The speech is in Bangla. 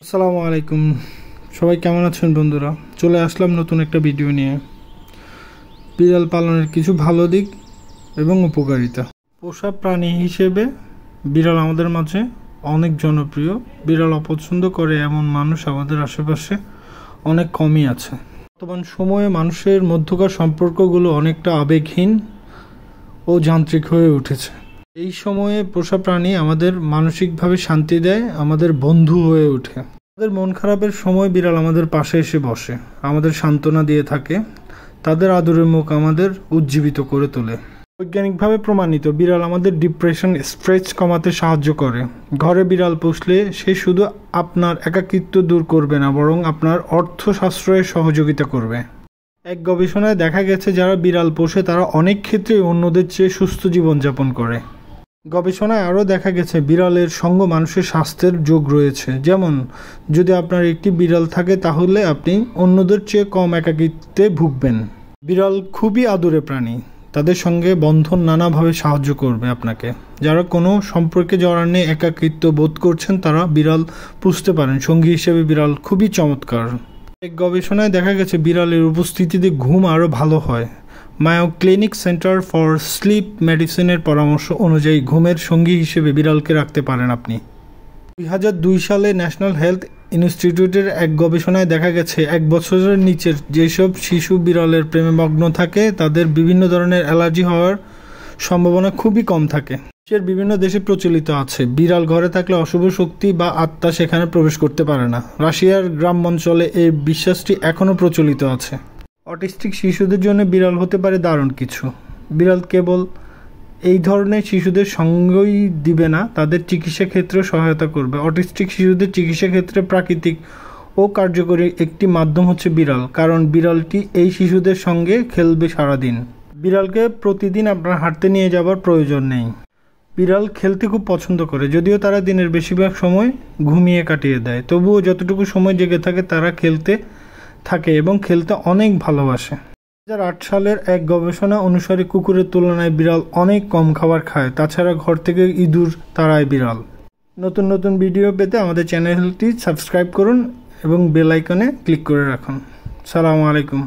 আসসালামু আলাইকুম। সবাই কেমন আছেন বন্ধুরা? চলে আসলাম নতুন একটা ভিডিও নিয়ে। বিড়াল পালনের কিছু ভালো দিক এবং উপকারিতা। পোষা প্রাণী হিসেবে বিড়াল আমাদের মাঝে অনেক জনপ্রিয়। বিড়াল অপছন্দ করে এমন মানুষ আমাদের আশেপাশে অনেক কমই আছে। বর্তমান সময়ে মানুষের মধ্যকার সম্পর্কগুলো অনেকটা আবেগহীন ও যান্ত্রিক হয়ে উঠেছে। এই সময়ে পোষা প্রাণী আমাদের মানসিকভাবে শান্তি দেয়, আমাদের বন্ধু হয়ে ওঠে। আমাদের মন খারাপের সময় বিড়াল আমাদের পাশে এসে বসে, আমাদের সান্ত্বনা দিয়ে থাকে। তাদের আদরের মুখ আমাদের উজ্জীবিত করে তোলে। বৈজ্ঞানিকভাবে প্রমাণিত বিড়াল আমাদের ডিপ্রেশন, স্ট্রেস কমাতে সাহায্য করে। ঘরে বিড়াল পুষলে সে শুধু আপনার একাকিত্ব দূর করবে না, বরং আপনার অর্থ সাশ্রয়ে সহযোগিতা করবে। এক গবেষণায় দেখা গেছে যারা বিড়াল পোষে তারা অনেক ক্ষেত্রেই অন্যদের চেয়ে সুস্থ জীবনযাপন করে। গবেষণায় আরও দেখা গেছে বিড়ালের সঙ্গ মানুষের স্বাস্থ্যের যোগ রয়েছে। যেমন যদি আপনার একটি বিড়াল থাকে তাহলে আপনি অন্যদের চেয়ে কম একাকিত্বে ভুগবেন। বিড়াল খুবই আদুরে প্রাণী, তাদের সঙ্গে বন্ধন নানাভাবে সাহায্য করবে আপনাকে। যারা কোনো সম্পর্কে জড়ানো একাকিত্ব বোধ করছেন তারা বিড়াল পুষতে পারেন। সঙ্গী হিসেবে বিড়াল খুবই চমৎকার। এক গবেষণায় দেখা গেছে বিড়ালের উপস্থিতিতে ঘুম আরও ভালো হয়। Mayo Clinic Center for Sleep মেডিসিনের পরামর্শ অনুযায়ী ঘুমের সঙ্গী হিসেবে বিড়ালকে রাখতে পারেন আপনি। 2002 সালে ন্যাশনাল হেলথ ইনস্টিটিউটের এক গবেষণায় দেখা গেছে 1 বছরের নিচের যেসব শিশু বিড়ালের প্রেমে মগ্ন থাকে তাদের বিভিন্ন ধরনের অ্যালার্জি হওয়ার সম্ভাবনা খুবই কম থাকে। বিশ্বের বিভিন্ন দেশে প্রচলিত আছে বিড়াল ঘরে থাকলে অশুভ শক্তি বা আত্মা সেখানে প্রবেশ করতে পারে না। রাশিয়ার গ্রামাঞ্চলে এই বিশ্বাসটি এখনও প্রচলিত আছে। অটিস্টিক শিশুদের জন্য বিড়াল হতে পারে দারুণ কিছু। বিড়াল কেবল এই ধরনের শিশুদের সঙ্গই দিবে না, তাদের চিকিৎসা ক্ষেত্রেও সহায়তা করবে। অটিস্টিক শিশুদের চিকিৎসা ক্ষেত্রে প্রাকৃতিক ও কার্যকরী একটি মাধ্যম হচ্ছে বিড়াল, কারণ বিড়ালটি এই শিশুদের সঙ্গে খেলবে সারাদিন। বিড়ালকে প্রতিদিন আপনার হাঁটতে নিয়ে যাবার প্রয়োজন নেই। বিড়াল খেলতে খুব পছন্দ করে, যদিও তারা দিনের বেশিরভাগ সময় ঘুমিয়ে কাটিয়ে দেয়। তবুও যতটুকু সময় জেগে থাকে তারা খেলতে থাকে এবং খেলতে অনেক ভালোবাসে। 2008 সালের এক গবেষণা অনুসারে কুকুরের তুলনায় বিড়াল অনেক কম খাবার খায়। তাছাড়া ঘর থেকে ইঁদুর তাড়ায় বিড়াল। নতুন নতুন ভিডিও পেতে আমাদের চ্যানেলটি সাবস্ক্রাইব করুন এবং বেল আইকনে ক্লিক করে রাখুন। আসসালামু আলাইকুম।